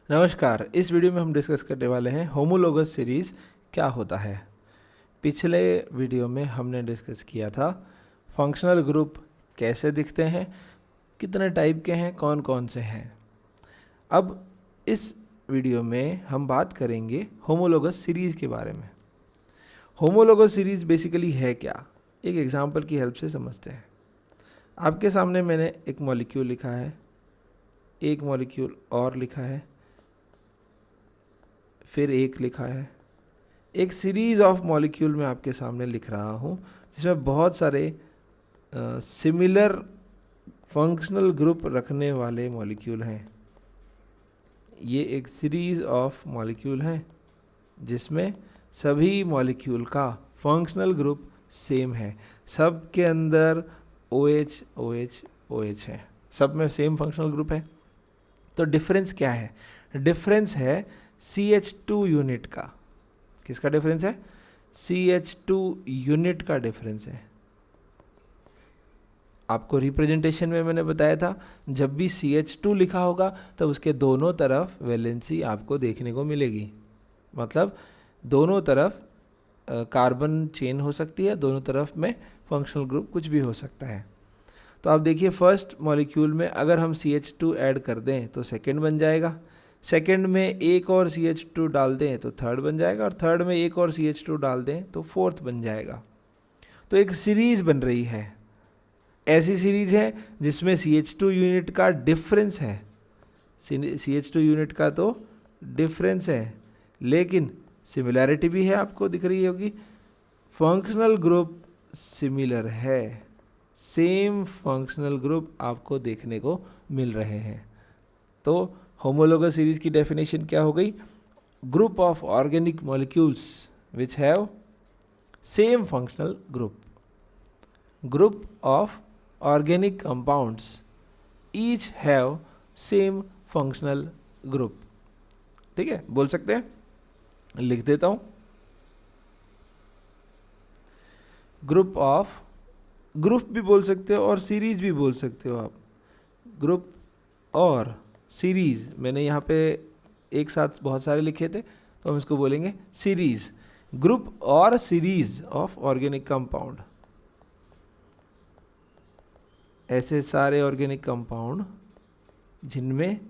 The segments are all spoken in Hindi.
नमस्कार। इस वीडियो में हम डिस्कस करने वाले हैं होमोलोगस सीरीज़ क्या होता है। पिछले वीडियो में हमने डिस्कस किया था फंक्शनल ग्रुप कैसे दिखते हैं, कितने टाइप के हैं, कौन कौन से हैं। अब इस वीडियो में हम बात करेंगे होमोलोगस सीरीज़ के बारे में। होमोलोगस सीरीज़ बेसिकली है क्या, एक एग्जांपल की हेल्प से समझते हैं। आपके सामने मैंने एक मॉलिक्यूल लिखा है, एक मॉलिक्यूल और लिखा है, फिर एक लिखा है। एक सीरीज़ ऑफ मॉलिक्यूल मैं आपके सामने लिख रहा हूँ जिसमें बहुत सारे सिमिलर फंक्शनल ग्रुप रखने वाले मॉलिक्यूल हैं। ये एक सीरीज़ ऑफ मॉलिक्यूल हैं जिसमें सभी मॉलिक्यूल का फंक्शनल ग्रुप सेम है। सब के अंदर OH OH OH है, सब में सेम फंक्शनल ग्रुप है। तो डिफरेंस क्या है? डिफरेंस है CH2 यूनिट का। किसका डिफरेंस है? CH2 यूनिट का डिफरेंस है। आपको रिप्रेजेंटेशन में मैंने बताया था, जब भी CH2 लिखा होगा तब उसके दोनों तरफ वैलेंसी आपको देखने को मिलेगी। मतलब दोनों तरफ कार्बन चेन हो सकती है, दोनों तरफ में फंक्शनल ग्रुप कुछ भी हो सकता है। तो आप देखिए, फर्स्ट मॉलिक्यूल में अगर हम CH2 ऐड कर दें तो सेकेंड बन जाएगा, सेकेंड में एक और CH2 डाल दें तो थर्ड बन जाएगा, और थर्ड में एक और CH2 डाल दें तो फोर्थ बन जाएगा। तो एक सीरीज बन रही है। ऐसी सीरीज है जिसमें CH2 यूनिट का डिफरेंस है। CH2 यूनिट का तो डिफरेंस है, लेकिन सिमिलैरिटी भी है, आपको दिख रही होगी। फंक्शनल ग्रुप सिमिलर है, सेम फंक्शनल ग्रुप आपको देखने को मिल रहे हैं। तो होमोलोगस सीरीज की डेफिनेशन क्या हो गई? Group of organic molecules which have same functional group. Group of organic compounds each have same functional group. ठीक है, बोल सकते हैं? लिख देता हूं। ग्रुप ऑफ, ग्रुप भी बोल सकते हो और सीरीज भी बोल सकते हो आप। ग्रुप और सीरीज, मैंने यहाँ पे एक साथ बहुत सारे लिखे थे तो हम इसको बोलेंगे सीरीज। ग्रुप और सीरीज ऑफ ऑर्गेनिक कंपाउंड, ऐसे सारे ऑर्गेनिक कंपाउंड जिनमें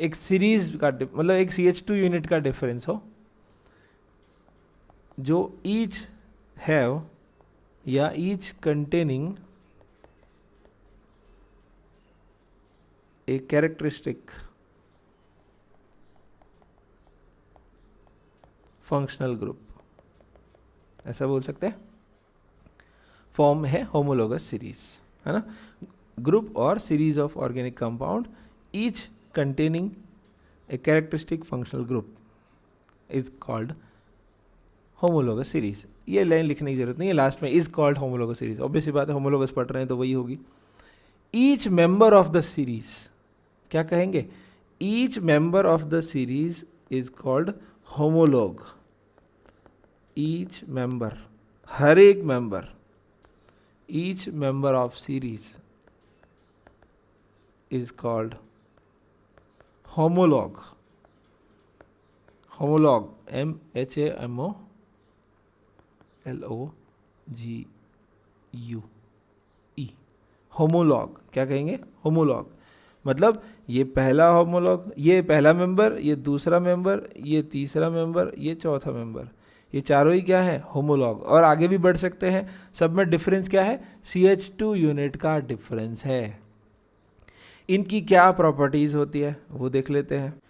एक सीरीज का मतलब एक CH2 यूनिट का डिफरेंस हो, जो ईच हैव या each containing a characteristic functional group, ऐसा बोल सकते हैं। फॉर्म है होमोलोगस सीरीज, है ना। ग्रुप और series of organic compound each containing a characteristic functional group is called homologous series. ये लाइन लिखने की जरूरत नहीं है, लास्ट में is called homologous series. Obviously बात है, होमोलोगस पढ़ रहे हैं तो वही होगी। Each member of the series, क्या कहेंगे? Each member of the series is called homolog. Each member, हर एक member, each member of series is called homolog. Homolog HAMOLOGE। Homologue क्या कहेंगे? होमोलॉग मतलब ये पहला होमोलॉग, ये पहला मेंबर, ये दूसरा मेंबर, ये तीसरा मेंबर, ये चौथा मेंबर, ये चारों ही क्या है? होमोलॉग। और आगे भी बढ़ सकते हैं। सब में डिफरेंस क्या है? CH2 यूनिट का डिफरेंस है। इनकी क्या प्रॉपर्टीज होती है वो देख लेते हैं।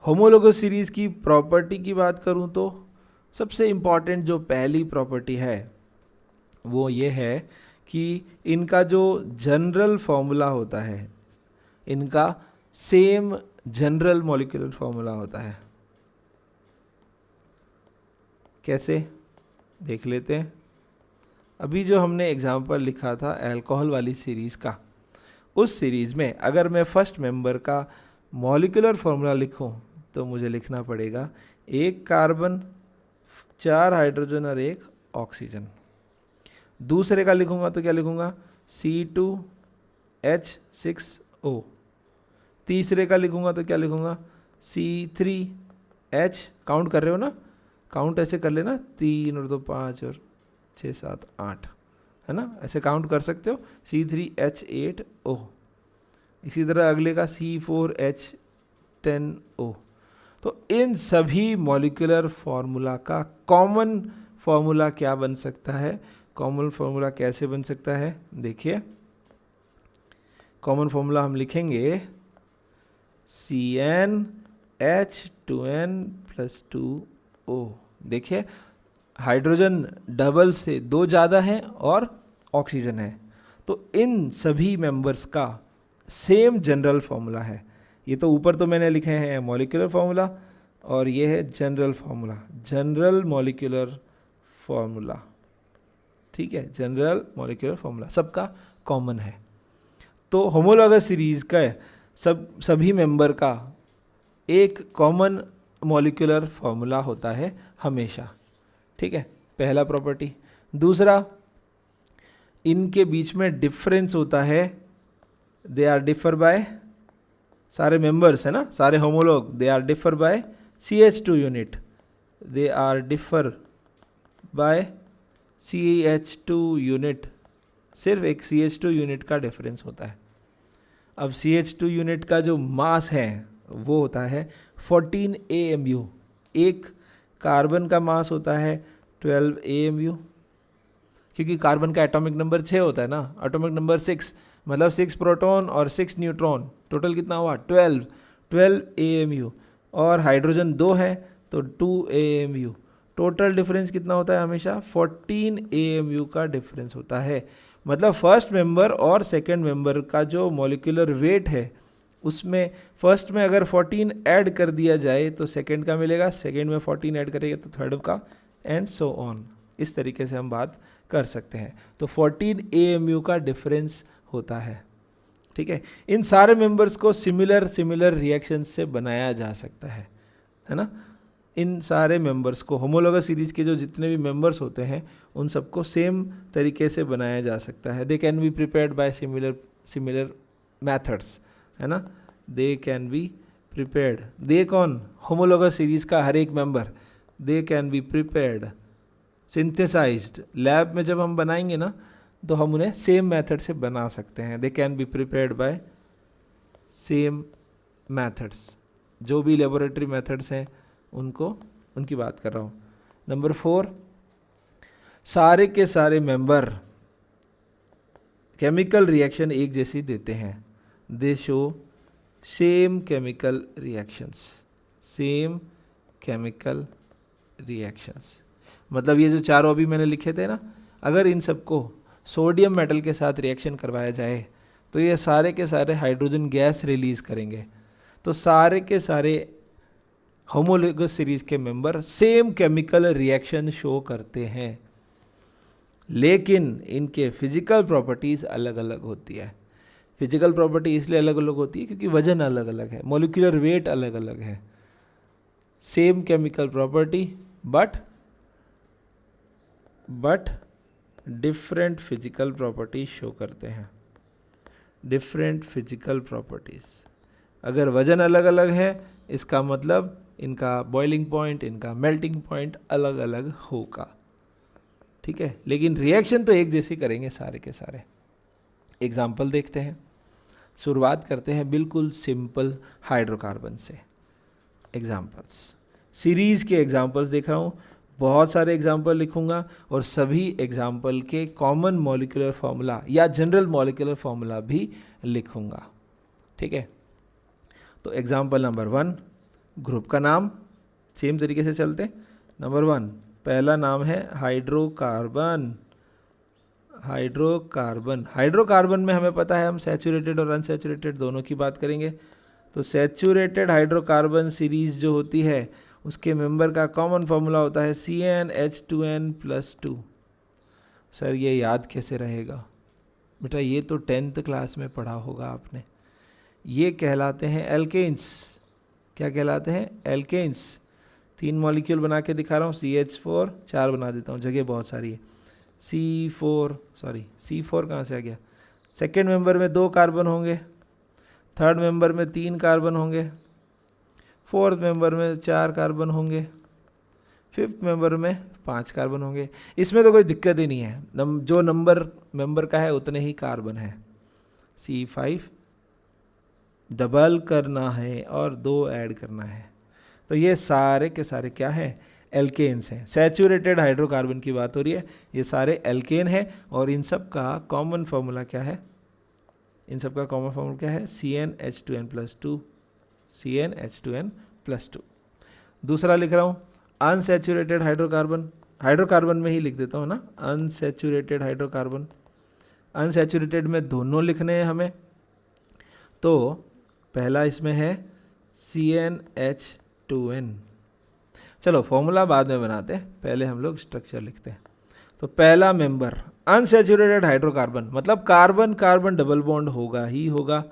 होमोलोगस सीरीज की प्रॉपर्टी की बात करूं तो सबसे इंपॉर्टेंट जो पहली प्रॉपर्टी है वो ये है कि इनका जो जनरल फॉर्मूला होता है, इनका सेम जनरल मॉलिक्यूलर फॉर्मूला होता है। कैसे, देख लेते हैं। अभी जो हमने एग्जाम्पल लिखा था अल्कोहल वाली सीरीज़ का, उस सीरीज़ में अगर मैं फर्स्ट मेंबर का मॉलिक्यूलर फॉर्मूला लिखूं तो मुझे लिखना पड़ेगा एक कार्बन, 4 हाइड्रोजन और 1 ऑक्सीजन। दूसरे का लिखूंगा तो क्या लिखूंगा? C2H6O। तीसरे का लिखूंगा तो क्या लिखूंगा? C3H, काउंट कर रहे हो ना, काउंट ऐसे कर लेना, 3 और 2 5 और 6 7 8, है ना, ऐसे काउंट कर सकते हो। C3H8O। इसी तरह अगले का C4H10O। तो इन सभी मॉलिक्यूलर फॉर्मूला का कॉमन फॉर्मूला क्या बन सकता है, कॉमन फॉर्मूला कैसे बन सकता है, देखिए कॉमन फॉर्मूला हम लिखेंगे CnH2n+2O। देखिए हाइड्रोजन डबल से 2 ज़्यादा है और ऑक्सीजन है, तो इन सभी मेंबर्स का सेम जनरल फॉर्मूला है। ये तो ऊपर तो मैंने लिखे हैं मॉलिक्यूलर फॉर्मूला, और ये है general formula, general molecular formula, ठीक है, जनरल मॉलिक्यूलर फॉर्मूला सबका कॉमन है। तो होमोलॉगस सीरीज का सभी मेंबर का एक कॉमन मॉलिक्यूलर फॉर्मूला होता है हमेशा, ठीक है, पहला प्रॉपर्टी। दूसरा, इनके बीच में डिफरेंस होता है, दे आर डिफर बाय, सारे मेंबर्स है ना, सारे homolog, they are differ by CH2 unit, they are differ by CH2 unit, सिर्फ एक CH2 यूनिट का डिफरेंस होता है। अब CH2 यूनिट का जो मास है वो होता है 14 AMU, एक कार्बन का मास होता है 12 AMU, क्योंकि कार्बन का एटॉमिक नंबर 6 होता है ना, एटॉमिक नंबर 6 मतलब 6 प्रोटॉन और 6 न्यूट्रॉन, टोटल कितना हुआ 12 AMU, और हाइड्रोजन 2 है तो 2 AMU, टोटल डिफरेंस कितना होता है हमेशा 14 AMU का डिफरेंस होता है। मतलब फर्स्ट मेंबर और सेकंड मेंबर का जो मॉलिक्यूलर वेट है उसमें फर्स्ट में अगर 14 ऐड कर दिया जाए तो सेकंड का मिलेगा, सेकंड में 14 ऐड करेंगे तो थर्ड का, एंड सो ऑन। इस तरीके से हम बात कर सकते हैं। तो 14 AMU का डिफरेंस होता है, ठीक है। इन सारे मेंबर्स को सिमिलर रिएक्शन से बनाया जा सकता है ना। इन सारे मेंबर्स को, होमोलॉगस सीरीज के जो जितने भी मेंबर्स होते हैं उन सबको सेम तरीके से बनाया जा सकता है। They can be prepared by similar methods, है ना, they can be prepared. They कौन, होमोलॉगस सीरीज का हर एक member, they can be prepared, synthesized. Lab में जब हम बनाएंगे ना तो हम उन्हें सेम मेथड से बना सकते हैं। दे can be prepared bye same methods, जो भी लेबोरेटरी मेथड्स हैं उनकी बात कर रहा हूँ। नंबर 4, सारे के सारे मेंबर केमिकल रिएक्शन एक जैसी देते हैं। दे show same chemical reactions, same chemical reactions. मतलब ये जो चारों अभी मैंने लिखे थे ना, अगर इन सबको सोडियम मेटल के साथ रिएक्शन करवाया जाए तो ये सारे के सारे हाइड्रोजन गैस रिलीज करेंगे। तो सारे के सारे होमोलॉगस सीरीज के member same chemical reaction show करते हैं, लेकिन इनके फिजिकल प्रॉपर्टीज अलग अलग होती है। फिजिकल प्रॉपर्टी इसलिए अलग अलग होती है क्योंकि वजन अलग अलग है, मॉलिक्यूलर वेट अलग अलग है। Same chemical property but different physical properties show करते हैं, डिफरेंट फिजिकल प्रॉपर्टीज। अगर वजन अलग अलग है इसका मतलब इनका बॉइलिंग पॉइंट, इनका मेल्टिंग पॉइंट अलग अलग होगा, ठीक है, लेकिन रिएक्शन तो एक जैसी करेंगे सारे के सारे। एग्जाम्पल देखते हैं। शुरुआत करते हैं बिल्कुल सिंपल हाइड्रोकार्बन से। एग्जाम्पल्स, सीरीज के एग्जाम्पल्स देख रहा हूँ, बहुत सारे एग्जाम्पल लिखूंगा और सभी एग्जाम्पल के कॉमन मॉलिक्यूलर फॉर्मूला या जनरल मॉलिक्यूलर फॉर्मूला भी लिखूंगा, ठीक है। तो एग्जाम्पल नंबर 1, ग्रुप का नाम सेम तरीके से चलते हैं। नंबर 1, पहला नाम है हाइड्रोकार्बन। हाइड्रोकार्बन में हमें पता है हम सैचुरेटेड और अनसैचुरेटेड दोनों की बात करेंगे। तो सैचुरेटेड हाइड्रोकार्बन सीरीज जो होती है उसके मेंबर का कॉमन फॉर्मूला होता है CnH2n+2। सर ये याद कैसे रहेगा बेटा, ये तो 10th क्लास में पढ़ा होगा आपने। ये कहलाते हैं एल्केन्स। क्या कहलाते हैं? एल्केन्स। 3 मॉलिक्यूल बना के दिखा रहा हूँ, CH4, 4 बना देता हूँ, जगह बहुत सारी है। C4 कहाँ से आ गया? सेकेंड मेंबर में 2 कार्बन होंगे, थर्ड मेंबर में 3 कार्बन होंगे, फोर्थ मेंबर में 4 कार्बन होंगे, फिफ्थ मेंबर में 5 कार्बन होंगे। इसमें तो कोई दिक्कत ही नहीं है, जो नंबर मेंबर का है उतने ही कार्बन है। C5 डबल करना है और 2 ऐड करना है। तो ये सारे के सारे क्या हैं, एल्केन्स हैं। सैचुरेटेड हाइड्रोकार्बन की बात हो रही है, ये सारे एल्केन हैं। और इन सब का कॉमन फार्मूला क्या है, इन सब का कॉमन फार्मूला क्या है, CnH2n+2, CnH2n+2। दूसरा लिख रहा हूँ अनसैचुरेटेड हाइड्रोकार्बन, हाइड्रोकार्बन में ही लिख देता हूँ ना, अनसैचुरेटेड हाइड्रोकार्बन। अनसैचुरेटेड में दोनों लिखने हैं हमें, तो पहला इसमें है CnH2n। चलो फॉर्मूला बाद में बनाते हैं, पहले हम लोग स्ट्रक्चर लिखते हैं। तो पहला मेंबर अनसैचुरेटेड हाइड्रोकार्बन, मतलब कार्बन कार्बन डबल बॉन्ड होगा ही होगा,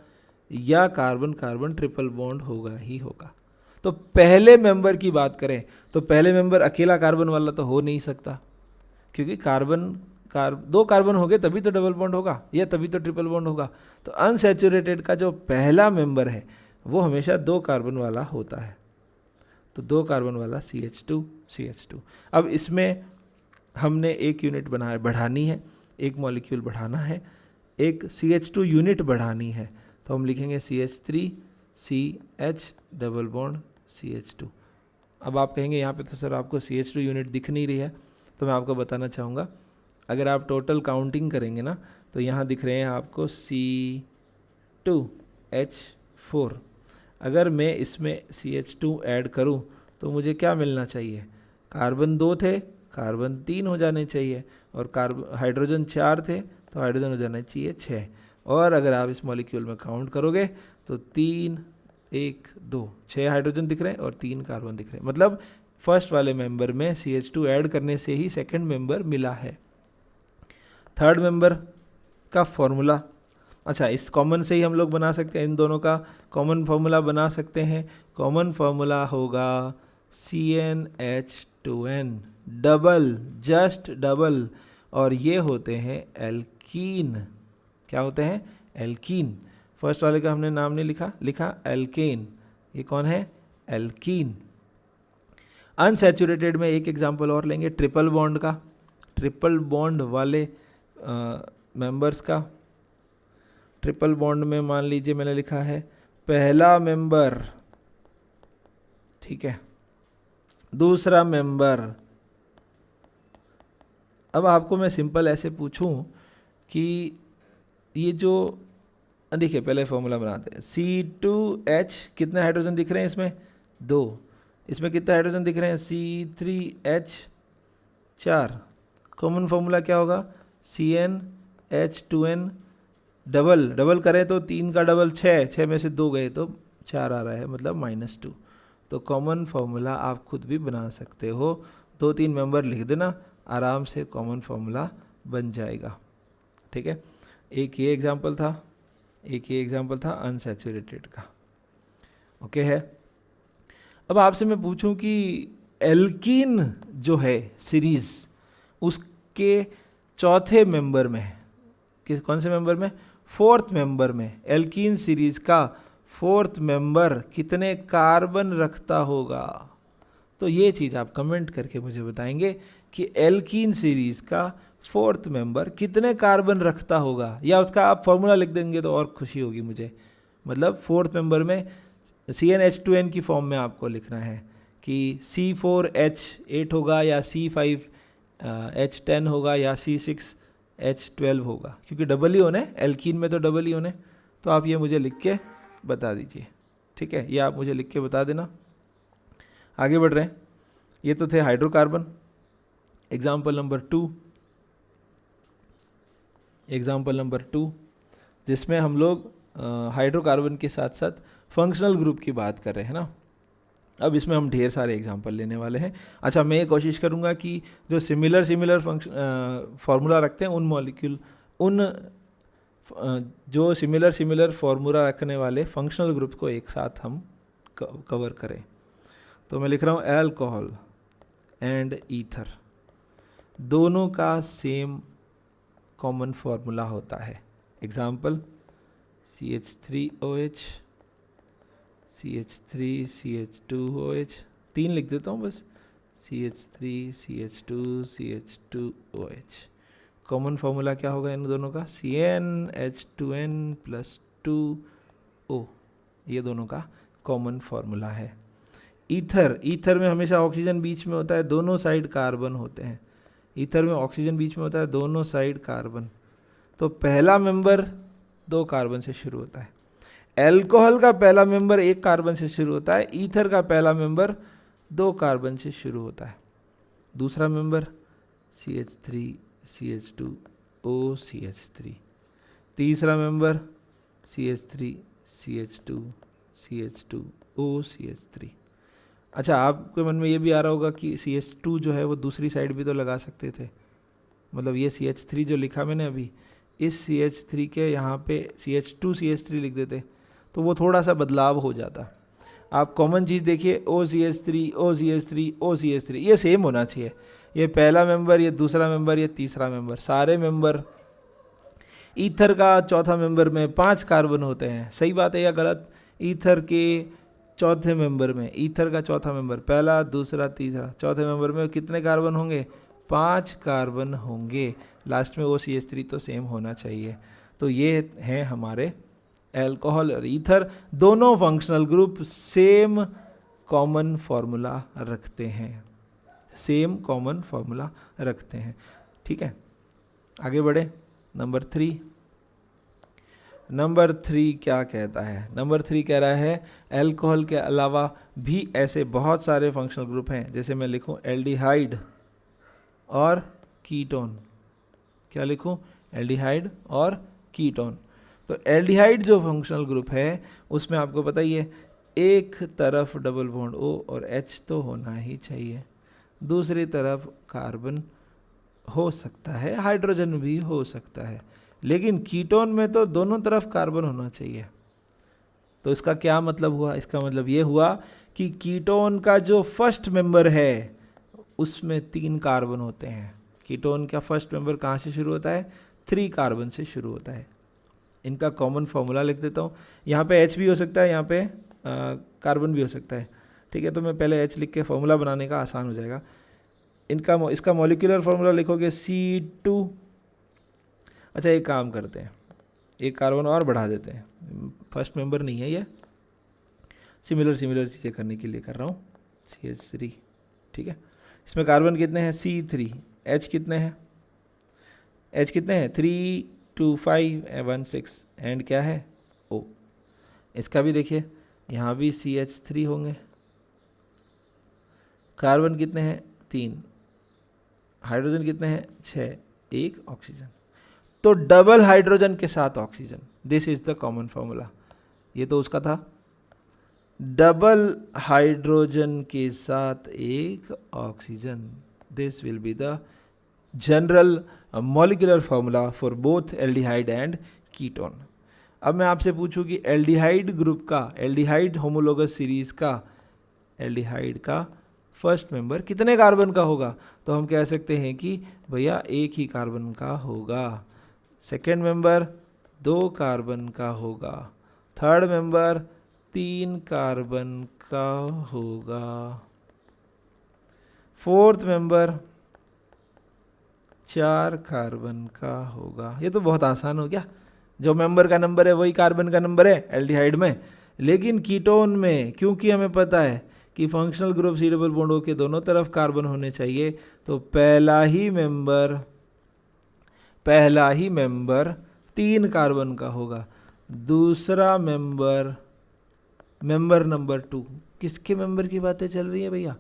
या कार्बन कार्बन ट्रिपल बॉन्ड होगा ही होगा। तो पहले मेंबर की बात करें तो पहले मेंबर अकेला कार्बन वाला तो हो नहीं सकता, क्योंकि दो कार्बन हो गए तभी तो डबल बॉन्ड होगा या तभी तो ट्रिपल बॉन्ड होगा। तो अनसैचुरेटेड का जो पहला मेंबर है वो हमेशा 2 कार्बन वाला होता है, तो 2 कार्बन वाला CH2। अब इसमें हमने एक यूनिट बढ़ानी है, एक मॉलिक्यूल बढ़ाना है, एक CH2 यूनिट बढ़ानी है, तो हम लिखेंगे CH3CH डबल बॉन्ड CH2। अब आप कहेंगे यहाँ पे तो सर आपको CH2 यूनिट दिख नहीं रही है, तो मैं आपको बताना चाहूँगा, अगर आप टोटल काउंटिंग करेंगे ना तो यहाँ दिख रहे हैं आपको C2H4। अगर मैं इसमें CH2 ऐड करूँ तो मुझे क्या मिलना चाहिए, कार्बन 2 थे, कार्बन 3 हो जाने चाहिए, और हाइड्रोजन 4 थे तो हाइड्रोजन हो जाना चाहिए 6। और अगर आप इस मॉलिक्यूल में काउंट करोगे तो 3 1 2 6 हाइड्रोजन दिख रहे हैं और 3 कार्बन दिख रहे हैं, मतलब फर्स्ट वाले मेंबर में CH2 ऐड करने से ही सेकंड मेंबर मिला है। थर्ड मेंबर का फॉर्मूला, अच्छा इस कॉमन से ही हम लोग बना सकते हैं, इन दोनों का कॉमन फार्मूला बना सकते हैं। कॉमन फार्मूला होगा CnH2n डबल, जस्ट डबल, और ये होते हैं एल्कीन। क्या होते हैं, एल्कीन। फर्स्ट वाले का हमने नाम नहीं लिखा एल्केन, ये कौन है, एल्कीन। अनसैचुरेटेड में एक एग्जांपल और लेंगे ट्रिपल बॉन्ड का, ट्रिपल बॉन्ड वाले मेंबर्स का। ट्रिपल बॉन्ड में मान लीजिए मैंने लिखा है पहला मेंबर, ठीक है, दूसरा मेंबर। अब आपको मैं सिंपल ऐसे पूछूं कि ये जो, देखिए पहले फॉर्मूला बनाते हैं। C2H कितने हाइड्रोजन दिख रहे हैं इसमें, 2। इसमें कितने हाइड्रोजन दिख रहे हैं, C3H 4। कॉमन फॉर्मूला क्या होगा, CnH2n डबल करें तो 3 का डबल 6 में से 2 गए तो 4 आ रहा है, मतलब -2। तो कॉमन फार्मूला आप खुद भी बना सकते हो, 2-3 मेंबर लिख देना, आराम से कॉमन फार्मूला बन जाएगा, ठीक है। एक ये एग्जांपल था, एक ये एग्जांपल था अनसैचुरेटेड का, ओके है। अब आपसे मैं पूछूं कि एल्कीन जो है सीरीज, उसके चौथे मेंबर में, कौन से मेंबर में, फोर्थ मेंबर में, एल्कीन सीरीज का फोर्थ मेंबर कितने कार्बन रखता होगा। तो ये चीज़ आप कमेंट करके मुझे बताएंगे कि एल्कीन सीरीज का फोर्थ मेंबर कितने कार्बन रखता होगा, या उसका आप फॉर्मूला लिख देंगे तो और खुशी होगी मुझे। मतलब फोर्थ मेंबर में CnH2n की फॉर्म में आपको लिखना है कि C4H8 होगा या C5H10 होगा या C6H12 होगा, क्योंकि डबल इवन है, एल्कीन में तो डबल इवन है। तो आप ये मुझे लिख के बता दीजिए, ठीक है, ये आप मुझे लिख के बता देना। आगे बढ़ रहे हैं, ये तो थे हाइड्रोकार्बन। एग्जाम्पल नंबर 2, जिसमें हम लोग हाइड्रोकार्बन के साथ साथ फंक्शनल ग्रुप की बात कर रहे हैं ना। अब इसमें हम ढेर सारे एग्जाम्पल लेने वाले हैं। अच्छा, मैं ये कोशिश करूँगा कि जो सिमिलर फार्मूला रखते हैं उन मॉलिक्यूल, जो सिमिलर फार्मूला रखने वाले फंक्शनल ग्रुप को एक साथ हम कवर करें। तो मैं लिख रहा हूँ अल्कोहल एंड ईथर, दोनों का सेम कॉमन फार्मूला होता है। एग्जाम्पल CH3OH CH3 CH2OH, 3 लिख देता हूँ बस, CH3 CH2 CH2OH। Common formula क्या होगा इन दोनों का? CnH2n + 2O, ये दोनों का कॉमन फॉर्मूला है। ईथर में हमेशा ऑक्सीजन बीच में होता है, दोनों साइड कार्बन होते हैं। ईथर में ऑक्सीजन बीच में होता है, दोनों साइड कार्बन। तो पहला मेंबर 2 कार्बन से शुरू होता है। एल्कोहल का पहला मेंबर 1 कार्बन से शुरू होता है। ईथर का पहला मेंबर 2 कार्बन से शुरू होता है। दूसरा मेंबर CH3 CH2O CH3। तीसरा member CH3 CH2 CH2O CH3। अच्छा, आपके मन में ये भी आ रहा होगा कि CH2 जो है वो दूसरी साइड भी तो लगा सकते थे। मतलब ये CH3 जो लिखा मैंने अभी, इस CH3 के यहाँ पे CH2 CH3 लिख देते तो वो थोड़ा सा बदलाव हो जाता। आप कॉमन चीज़ देखिए, OCH3 OCH3 OCH3, ये सेम होना चाहिए। ये पहला मेंबर, ये दूसरा मेंबर, ये तीसरा मेंबर, सारे मेंबर। ईथर का चौथा मेंबर में 5 कार्बन होते हैं, सही बात है या गलत? ईथर के चौथे मेंबर में, ईथर का चौथा मेंबर, पहला दूसरा तीसरा, चौथे मेंबर में कितने कार्बन होंगे? 5 कार्बन होंगे। लास्ट में OCH3 तो सेम होना चाहिए। तो ये हैं हमारे एल्कोहल और ईथर, दोनों functional group same common formula रखते हैं, सेम कॉमन फॉर्मूला रखते हैं। ठीक है, आगे बढ़े। नंबर 3 क्या कहता है? नंबर 3 कह रहा है एल्कोहल के अलावा भी ऐसे बहुत सारे फंक्शनल ग्रुप हैं, जैसे मैं लिखूं एल्डिहाइड और कीटोन। क्या लिखूं? एल्डिहाइड और कीटोन। तो एल्डिहाइड जो फंक्शनल ग्रुप है उसमें आपको पता ही है, एक तरफ डबल बॉन्ड O और H तो होना ही चाहिए, दूसरी तरफ कार्बन हो सकता है, हाइड्रोजन भी हो सकता है, लेकिन कीटोन में तो दोनों तरफ कार्बन होना चाहिए। तो इसका क्या मतलब हुआ? इसका मतलब ये हुआ कि कीटोन का जो फर्स्ट मेंबर है उसमें 3 कार्बन होते हैं। कीटोन का फर्स्ट मेंबर कहाँ से शुरू होता है? 3 कार्बन से शुरू होता है। इनका कॉमन फॉर्मूला लिख देता हूँ। यहाँ पे H भी हो सकता है, यहाँ पे कार्बन भी हो सकता है। ठीक है, तो मैं पहले H लिख के फॉर्मूला बनाने का आसान हो जाएगा। इसका मॉलिक्यूलर फॉर्मूला लिखोगे C2। अच्छा, एक काम करते हैं, एक कार्बन और बढ़ा देते हैं, फर्स्ट मेंबर नहीं है ये, सिमिलर चीज़ें करने के लिए कर रहा हूँ। CH3, ठीक है। इसमें कार्बन कितने हैं? C3। H कितने हैं? 3 2 5 1 6 एंड क्या है? O। इसका भी देखिए, यहाँ भी CH3 होंगे। कार्बन कितने हैं? 3। हाइड्रोजन कितने हैं? 6। 1 ऑक्सीजन। तो डबल हाइड्रोजन के साथ oxygen, this is the common formula. ये तो उसका था, डबल हाइड्रोजन के साथ 1 oxygen, this will be the general molecular formula for both aldehyde and ketone. अब मैं आपसे पूछूं कि एल्डिहाइड ग्रुप का, एल्डिहाइड होमोलोगस सीरीज का, एल्डिहाइड का फर्स्ट मेंबर कितने कार्बन का होगा? तो हम कह सकते हैं कि भैया 1 ही कार्बन का होगा। सेकेंड मेंबर 2 कार्बन का होगा। थर्ड मेंबर 3 कार्बन का होगा। फोर्थ मेंबर 4 कार्बन का होगा। ये तो बहुत आसान हो गया, जो मेंबर का नंबर है वही कार्बन का नंबर है एल्डिहाइड में। लेकिन कीटोन में क्योंकि हमें पता है कि functional group C double bond O के दोनों तरफ कार्बन होने चाहिए, तो पहला ही मेंबर 3 कार्बन का होगा। दूसरा मेंबर नंबर 2, किसके मेंबर की बातें चल रही है भैया?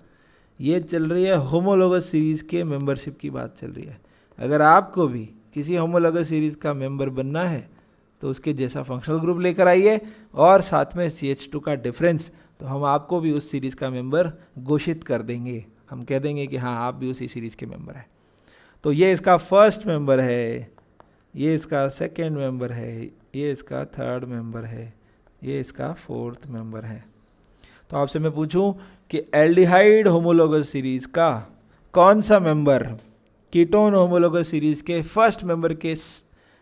ये चल रही है होमोलोगस सीरीज के मेंबरशिप की बात चल रही है। अगर आपको भी किसी होमोलोगस सीरीज का मेंबर बनना है तो उसके जैसा फंक्शनल ग्रुप लेकर आइए और साथ में CH2 का डिफरेंस, तो हम आपको भी उस सीरीज़ का मेंबर घोषित कर देंगे। हम कह देंगे कि हाँ, आप भी उसी सीरीज़ के मेंबर हैं। तो ये इसका फर्स्ट मेंबर है, ये इसका सेकेंड मेंबर है, ये इसका थर्ड मेंबर है, ये इसका फोर्थ मेंबर है। तो आपसे मैं पूछूं कि एल्डिहाइड होमोलोगस सीरीज़ का कौन सा मेंबर कीटोन होमोलोगस सीरीज़ के फर्स्ट मेंबर के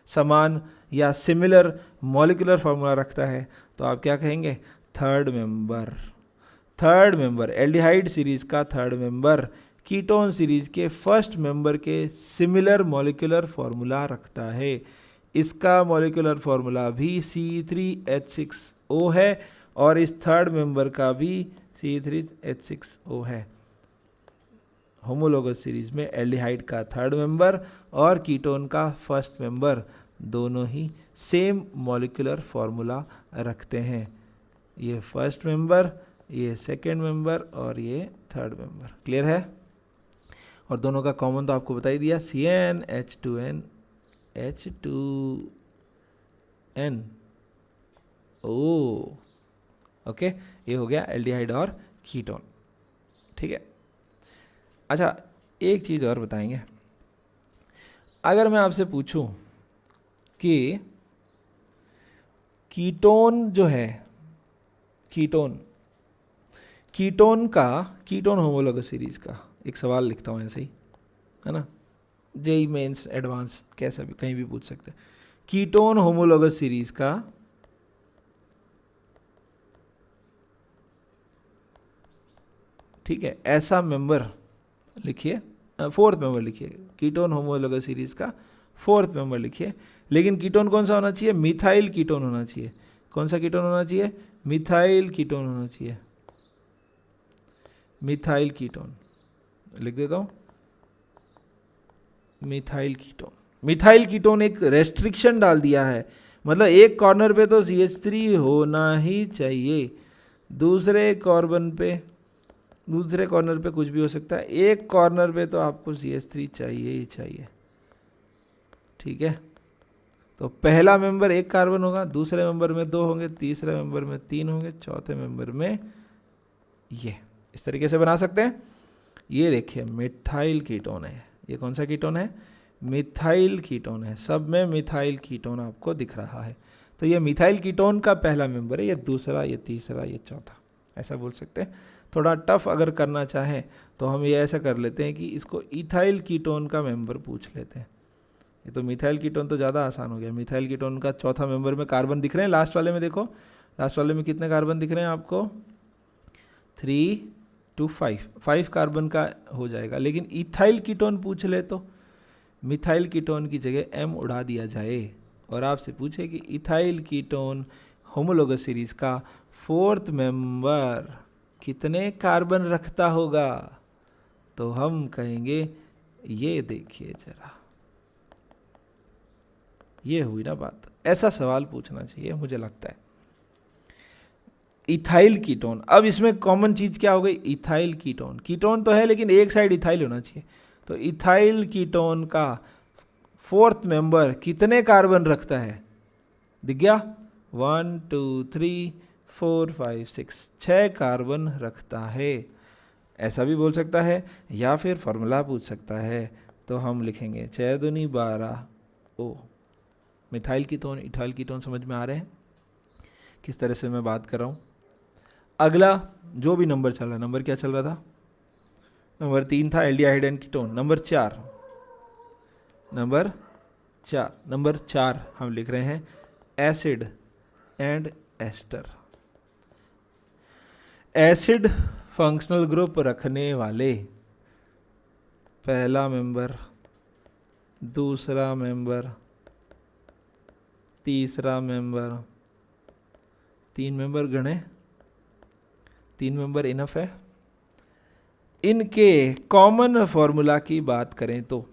समान या सिमिलर मॉलिक्यूलर फार्मूला रखता है? तो आप क्या कहेंगे? थर्ड मेंबर एल्डिहाइड सीरीज का थर्ड मेंबर कीटोन सीरीज के फर्स्ट मेंबर के सिमिलर मॉलिक्यूलर फॉर्मूला रखता है। इसका मॉलिक्यूलर फॉर्मूला भी C3H6O है और इस थर्ड मेंबर का भी C3H6O है। होमोलोगस सीरीज में एल्डिहाइड का थर्ड मेंबर और कीटोन का फर्स्ट मेंबर दोनों ही सेम मॉलिक्यूलर फॉर्मूला रखते हैं। ये फर्स्ट मेंबर, ये सेकेंड मेंबर और ये थर्ड मेंबर। क्लियर है? और दोनों का कॉमन तो आपको बता ही दिया, CnH2n H2n ओ ओके। ये हो गया एल्डिहाइड और कीटोन। ठीक है। अच्छा, एक चीज़ और बताएंगे। अगर मैं आपसे पूछूं कि कीटोन जो है, कीटोन होमोलोगस सीरीज का एक सवाल लिखता हूँ ऐसे ही, है ना, जेई मेंस एडवांस कैसा भी कहीं भी पूछ सकते हैं। कीटोन होमोलोगस सीरीज का ठीक है ऐसा मेंबर लिखिए, फोर्थ मेंबर लिखिए, कीटोन होमोलोगस सीरीज का फोर्थ मेंबर लिखिए। लेकिन कीटोन कौन सा होना चाहिए? मिथाइल कीटोन होना चाहिए। कौन सा कीटोन होना चाहिए? मिथाइल कीटोन होना चाहिए। मिथाइल कीटोन लिख देता हूं, मिथाइल कीटोन एक रेस्ट्रिक्शन डाल दिया है, मतलब एक कॉर्नर पे तो CH3 होना ही चाहिए, दूसरे कॉर्नर पे कुछ भी हो सकता है, एक कॉर्नर पे तो आपको CH3 चाहिए ही चाहिए। ठीक है, तो पहला मेंबर एक कार्बन होगा, दूसरे मेंबर में 2 होंगे, तीसरे मेंबर में 3 होंगे, चौथे मेंबर में ये इस तरीके से बना सकते हैं। ये देखिए मिथाइल कीटोन है। ये कौन सा कीटोन है? मिथाइल कीटोन है। सब में मिथाइल कीटोन आपको दिख रहा है। तो ये मिथाइल कीटोन का पहला मेंबर है, ये दूसरा, ये तीसरा, ये चौथा, ऐसा बोल सकते हैं। थोड़ा टफ अगर करना चाहें तो हम ये ऐसा कर लेते हैं कि इसको इथाइल कीटोन का मेंबर पूछ लेते हैं। ये तो मिथाइल कीटोन तो ज़्यादा आसान हो गया। मिथाइल कीटोन का चौथा मेंबर में कार्बन दिख रहे हैं, लास्ट वाले में देखो, लास्ट वाले में कितने कार्बन दिख रहे हैं आपको? 3 to 5 कार्बन का हो जाएगा। लेकिन इथाइल कीटोन पूछ ले तो मिथाइल कीटोन की जगह M उड़ा दिया जाए और आपसे पूछे कि इथाइल कीटोन होमोलोगस सीरीज का फोर्थ मेंबर कितने कार्बन रखता होगा, तो हम कहेंगे ये देखिए जरा, ये हुई ना बात। ऐसा सवाल पूछना चाहिए मुझे लगता है। इथाइल कीटोन, अब इसमें कॉमन चीज क्या हो गई? Ethyl ketone. कीटोन तो है लेकिन एक साइड इथाइल होना चाहिए। तो इथाइल कीटोन का फोर्थ मेंबर कितने कार्बन रखता है? दिख गया? 1 2 3 4 5 6 6 कार्बन रखता है। ऐसा भी बोल सकता है या फिर फॉर्मूला पूछ सकता है। तो हम लिखेंगे 6 दूनी 12 ओ। मिथाइल कीटोन, इथाइल कीटोन समझ में आ रहे हैं किस तरह से मैं बात कर रहा हूँ? अगला जो भी नंबर चल रहा है, नंबर क्या चल रहा था? नंबर 3 था एल्डिहाइड एंड कीटोन। नंबर 4 हम लिख रहे हैं acid and ester. Acid functional group रखने वाले पहला मेंबर, दूसरा मेंबर, तीसरा मेंबर, 3 मेंबर गणे, 3 मेंबर इनफ है। इनके कॉमन फॉर्मूला की बात करें तो,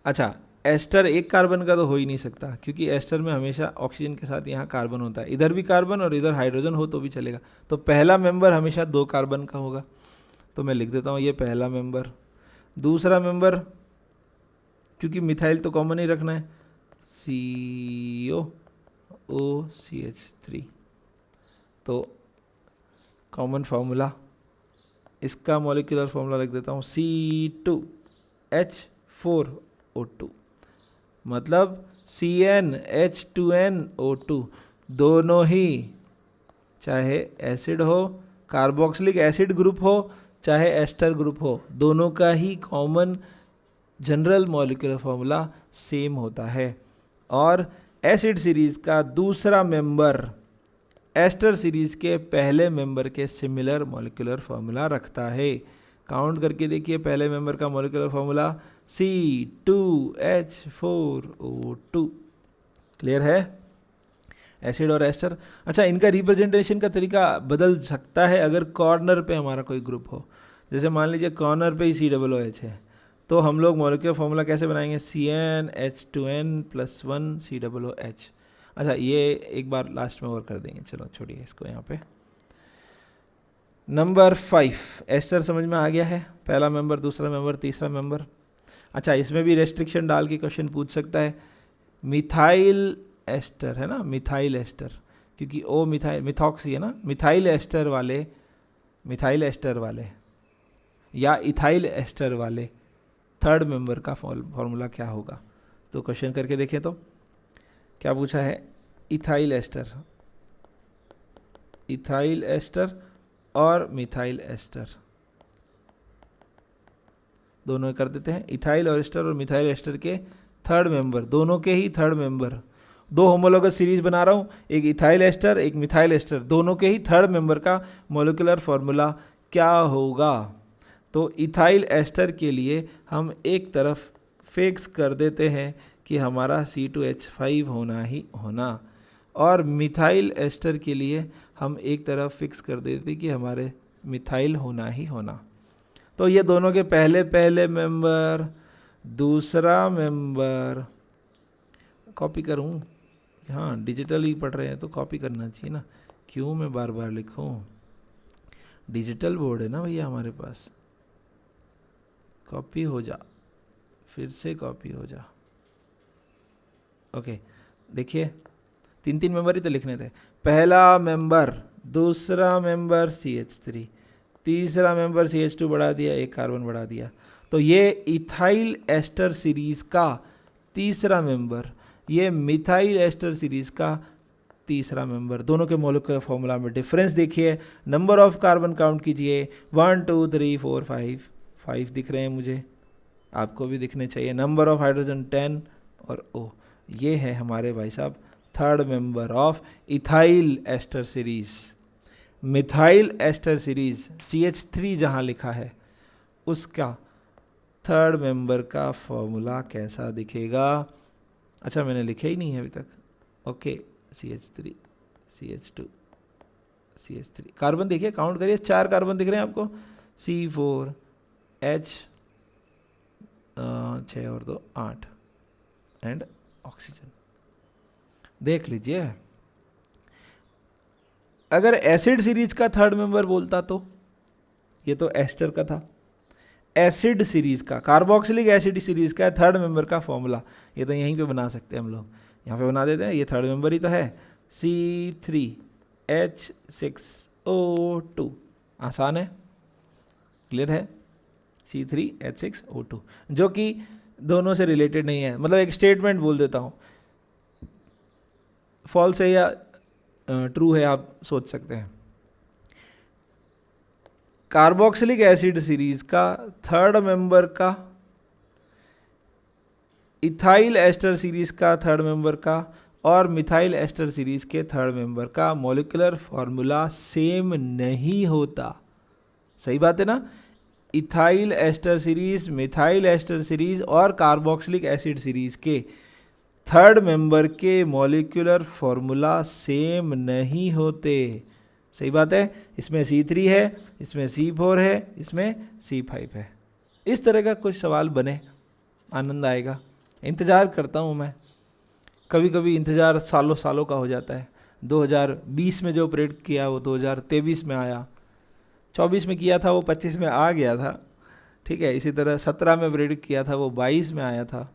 अच्छा एस्टर एक कार्बन का तो हो ही नहीं सकता क्योंकि एस्टर में हमेशा ऑक्सीजन के साथ यहाँ कार्बन होता है, इधर भी कार्बन और इधर हाइड्रोजन हो तो भी चलेगा। तो पहला मेंबर हमेशा 2 कार्बन का होगा, तो मैं लिख देता हूँ ये पहला मेंबर। दूसरा मेंबर, क्योंकि मिथाइल तो कॉमन ही रखना है, COOCH3, तो कॉमन फार्मूला, इसका मॉलिक्यूलर फार्मूला लिख देता हूँ C2H4O2, मतलब CnH2nO2। दोनों ही, चाहे एसिड हो, कार्बोक्सिलिक एसिड ग्रुप हो, चाहे एस्टर ग्रुप हो, दोनों का ही common general molecular formula same होता है। और एसिड सीरीज का दूसरा मेंबर एस्टर सीरीज के पहले मेंबर के सिमिलर मॉलिक्यूलर फॉर्मूला रखता है। काउंट करके देखिए, पहले मेंबर का मॉलिक्यूलर फॉर्मूला C2H4O2। क्लियर है? एसिड और एस्टर। अच्छा, इनका रिप्रेजेंटेशन का तरीका बदल सकता है अगर कॉर्नर पे हमारा कोई ग्रुप हो। जैसे मान लीजिए कॉर्नर पे ही COOH है, तो हम लोग मॉलिक्यूलर फॉर्मूला कैसे बनाएंगे? CnH2n+1 COOH। अच्छा, ये एक बार लास्ट में और कर देंगे, चलो छोड़िए इसको यहाँ पे। नंबर 5, एस्टर समझ में आ गया है, पहला मेंबर, दूसरा मेंबर, तीसरा मेंबर। अच्छा, इसमें भी रेस्ट्रिक्शन डाल के क्वेश्चन पूछ सकता है। मिथाइल एस्टर है ना, मिथाइल एस्टर, क्योंकि ओ मिथाइल मिथॉक्सी है ना, मिथाइल एस्टर वाले या इथाइल एस्टर वाले थर्ड मेंबर का फॉर्मूला क्या होगा? तो क्वेश्चन करके देखें तो क्या पूछा है? इथाइल एस्टर और मिथाइल एस्टर दोनों कर देते हैं। इथाइल और एस्टर और मिथाइल एस्टर के थर्ड मेंबर, दोनों के ही थर्ड मेंबर, दो होमोलोगस सीरीज बना रहा हूँ, एक इथाइल एस्टर एक मिथाइल एस्टर, दोनों के ही थर्ड मेंबर का मॉलिक्यूलर फॉर्मूला क्या होगा? तो इथाइल एस्टर के लिए हम एक तरफ फिक्स कर देते हैं कि हमारा C2H5 होना ही होना, और मिथाइल एस्टर के लिए हम एक तरफ फिक्स कर देते कि हमारे मिथाइल होना ही होना। तो ये दोनों के पहले मेंबर, दूसरा मेंबर, कॉपी करूँ? हाँ, डिजिटल ही पढ़ रहे हैं तो कॉपी करना चाहिए ना, क्यों मैं बार बार लिखूँ? डिजिटल बोर्ड है ना भैया हमारे पास। कॉपी हो जा, फिर से कॉपी हो जा। ओके, देखिए 3 मेंबर ही तो लिखने थे। पहला मेंबर, दूसरा मेंबर CH3, तीसरा मेंबर CH2 बढ़ा दिया, एक कार्बन बढ़ा दिया। तो ये इथाइल एस्टर सीरीज का तीसरा मेंबर, ये मिथाइल एस्टर सीरीज का तीसरा मेंबर। दोनों के मॉलिक्यूलर फॉर्मूला में डिफरेंस देखिए। नंबर ऑफ कार्बन काउंट कीजिए, 1 2 3 4 5 दिख रहे हैं मुझे, आपको भी दिखने चाहिए। नंबर ऑफ हाइड्रोजन 10 और O, ये है हमारे भाई साहब third member of ethyl ester series. Methyl ester series CH3 जहाँ लिखा है उसका थर्ड मेंबर का फॉर्मूला कैसा दिखेगा? अच्छा, मैंने लिखा ही नहीं है अभी तक। Okay, CH3 CH2 CH3, carbon देखिए, काउंट करिए, 4 कार्बन दिख रहे हैं आपको। C4H 6 और 2 8 एंड ऑक्सीजन। देख लीजिए, अगर एसिड सीरीज का थर्ड मेंबर बोलता तो ये तो एस्टर का था। एसिड सीरीज का, कार्बोक्सिलिक एसिड सीरीज का थर्ड मेंबर का फॉर्मूला ये तो यहीं पे बना सकते हैं हम लोग, यहाँ पे बना देते हैं, ये थर्ड मेंबर ही तो है। C3H6O2, आसान है, क्लियर है? C3H6O2, जो कि दोनों से रिलेटेड नहीं है। मतलब एक स्टेटमेंट बोल देता हूँ, फॉल्स है या ट्रू है आप सोच सकते हैं। कार्बोक्सिलिक एसिड सीरीज का थर्ड मेंबर का, इथाइल एस्टर सीरीज का थर्ड मेंबर का और मिथाइल एस्टर सीरीज के थर्ड मेंबर का मॉलिक्यूलर फॉर्मूला सेम नहीं होता। सही बात है ना? Ethyl ester series, methyl ester series और कार्बोक्सिलिक एसिड सीरीज के थर्ड मेंबर के मॉलिक्यूलर फॉर्मूला सेम नहीं होते। सही बात है? इसमें C3 है, इसमें C4 है, इसमें C5 है। इस तरह का कुछ सवाल बने, आनंद आएगा। इंतज़ार करता हूँ मैं, कभी कभी इंतज़ार सालों सालों का हो जाता है। 2020 में जो प्रेडिक्ट किया वो 2023 में आया, 24 में किया था वो 25 में आ गया था, ठीक है। इसी तरह 17 में प्रेडिक्ट किया था वो 22 में आया था।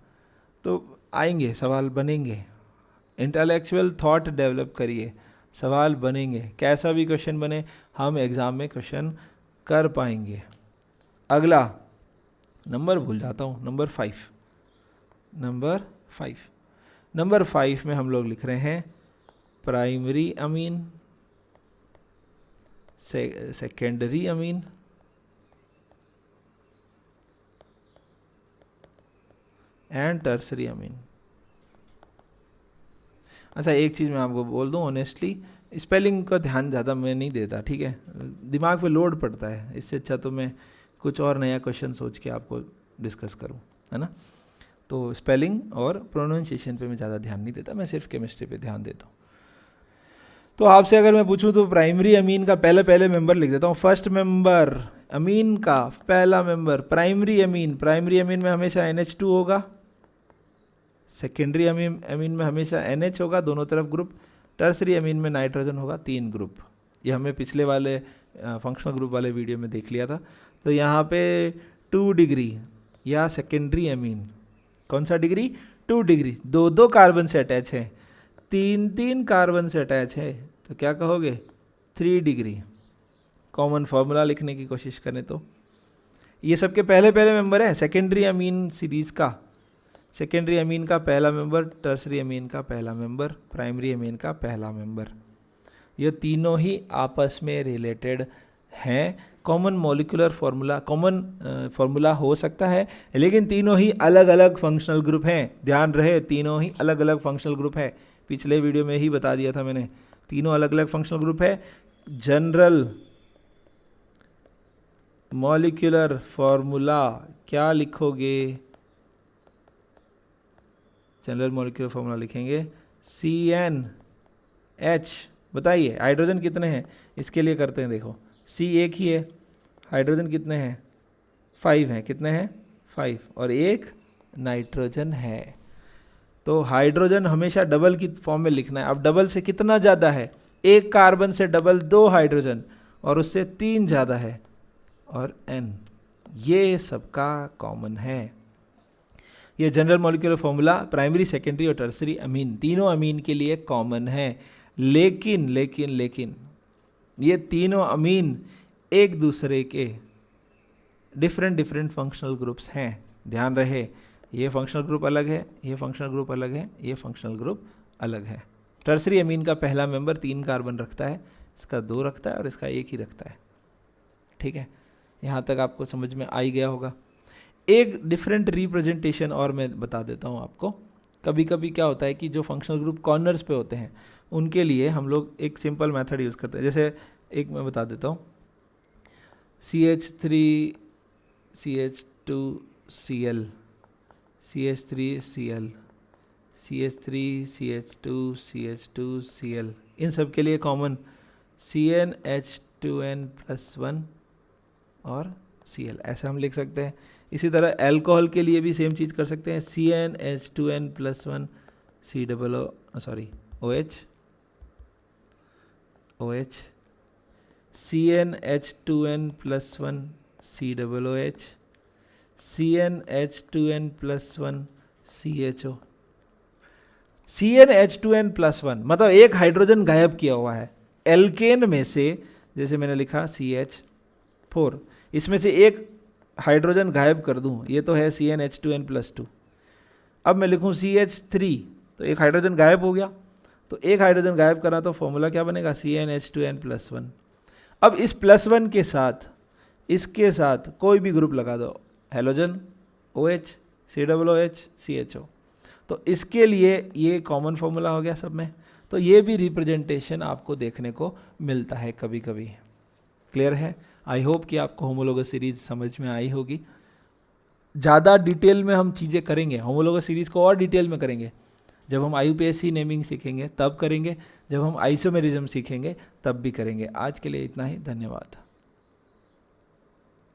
तो आएंगे, सवाल बनेंगे, इंटेलेक्चुअल थॉट डेवलप करिए, सवाल बनेंगे। कैसा भी क्वेश्चन बने हम एग्ज़ाम में क्वेश्चन कर पाएंगे। अगला नंबर भूल जाता हूँ, नंबर 5। नंबर 5 में हम लोग लिख रहे हैं primary amine, secondary amine and tertiary amine. अच्छा, एक चीज़ मैं आपको बोल दूं ऑनेस्टली, स्पेलिंग का ध्यान ज़्यादा मैं नहीं देता, ठीक है, दिमाग पे लोड पड़ता है, इससे अच्छा तो मैं कुछ और नया क्वेश्चन सोच के आपको डिस्कस करूं, है ना। तो स्पेलिंग और प्रोनाउंसिएशन पे मैं ज़्यादा ध्यान नहीं देता, मैं सिर्फ केमिस्ट्री पे ध्यान देता हूँ। तो आपसे अगर मैं पूछूं तो प्राइमरी अमीन का पहले मेंबर लिख देता हूँ। फर्स्ट मेंबर अमीन का पहला मेंबर प्राइमरी अमीन में हमेशा NH2 होगा। सेकेंडरी अमीन में हमेशा NH होगा, दोनों तरफ ग्रुप। टर्सरी अमीन में नाइट्रोजन होगा, 3 ग्रुप। ये हमें पिछले वाले फंक्शनल ग्रुप वाले वीडियो में देख लिया था। तो यहाँ पे 2 डिग्री या सेकेंडरी अमीन, कौन सा डिग्री, 2 डिग्री, 2 कार्बन से अटैच है, 3 कार्बन से अटैच है, तो क्या कहोगे, 3 डिग्री। कॉमन फार्मूला लिखने की कोशिश करें तो ये सबके पहले मेंबर हैं सेकेंडरी अमीन सीरीज का। सेकेंडरी अमीन का पहला मेंबर, टर्सरी अमीन का पहला मेंबर, प्राइमरी अमीन का पहला मेंबर, ये तीनों ही आपस में रिलेटेड हैं। Common molecular formula, common formula हो सकता है, लेकिन तीनों ही अलग अलग फंक्शनल ग्रुप हैं। ध्यान रहे, तीनों ही अलग अलग फंक्शनल ग्रुप है। पिछले वीडियो में ही बता दिया था मैंने, तीनों अलग अलग फंक्शनल ग्रुप है। जनरल मॉलिक्यूलर फार्मूला क्या लिखोगे, जनरल मॉलिक्यूलर फार्मूला लिखेंगे CnH। बताइए हाइड्रोजन कितने हैं, इसके लिए करते हैं, देखो C एक ही है, हाइड्रोजन कितने हैं, 5 हैं, कितने हैं, 5, और एक नाइट्रोजन है। तो हाइड्रोजन हमेशा डबल की फॉर्म में लिखना है। अब डबल से कितना ज़्यादा है, 1 कार्बन से डबल 2 हाइड्रोजन, और उससे 3 ज़्यादा है, और N, ये सबका कॉमन है। ये general molecular formula primary, secondary और टर्सरी अमीन, तीनों अमीन के लिए कॉमन है। लेकिन ये तीनों अमीन एक दूसरे के डिफरेंट फंक्शनल ग्रुप्स हैं। ध्यान रहे, ये फंक्शनल ग्रुप अलग है, ये फंक्शनल ग्रुप अलग है, ये फंक्शनल ग्रुप अलग है। टर्सरी अमीन का पहला मेंबर 3 कार्बन रखता है, इसका 2 रखता है, और इसका 1 ही रखता है। ठीक है, यहाँ तक आपको समझ में आ ही गया होगा। एक डिफरेंट रिप्रेजेंटेशन और मैं बता देता हूँ आपको। कभी कभी क्या होता है कि जो फंक्शनल ग्रुप कॉर्नर्स पे होते हैं, उनके लिए हम लोग एक सिंपल मेथड यूज़ करते हैं। जैसे एक मैं बता देता हूँ, CH3 CH2Cl, CH3Cl, CH3 CH2 CH2Cl, इन सब के लिए कॉमन CnH2n+1 और Cl, ऐसे हम लिख सकते हैं। इसी तरह अल्कोहल के लिए भी सेम चीज़ कर सकते हैं, CnH2n+1 OH, CnH2n+1 COOH, CnH2n+1 CHO। CnH2n+1 मतलब एक हाइड्रोजन गायब किया हुआ है। एल्केन में से, जैसे मैंने लिखा CH4, इसमें से एक हाइड्रोजन गायब कर दूं, ये तो है CnH2n+2। अब मैं लिखूं CH3, तो एक हाइड्रोजन गायब हो गया। तो एक हाइड्रोजन गायब करा तो फॉर्मूला क्या बनेगा, CnH2n+1। अब इस +1 के साथ, इसके साथ कोई भी ग्रुप लगा दो, हेलोजन, OH, COOH, CHO, तो इसके लिए ये कॉमन फॉर्मूला हो गया सब में। तो ये भी रिप्रेजेंटेशन आपको देखने को मिलता है कभी कभी। क्लियर है? आई होप कि आपको होमोलोगस सीरीज समझ में आई होगी। ज़्यादा डिटेल में हम चीज़ें करेंगे, होमोलोगस सीरीज को और डिटेल में करेंगे जब हम IUPAC नेमिंग सीखेंगे, तब करेंगे। जब हम आइसोमेरिज्म सीखेंगे तब भी करेंगे। आज के लिए इतना ही, धन्यवाद।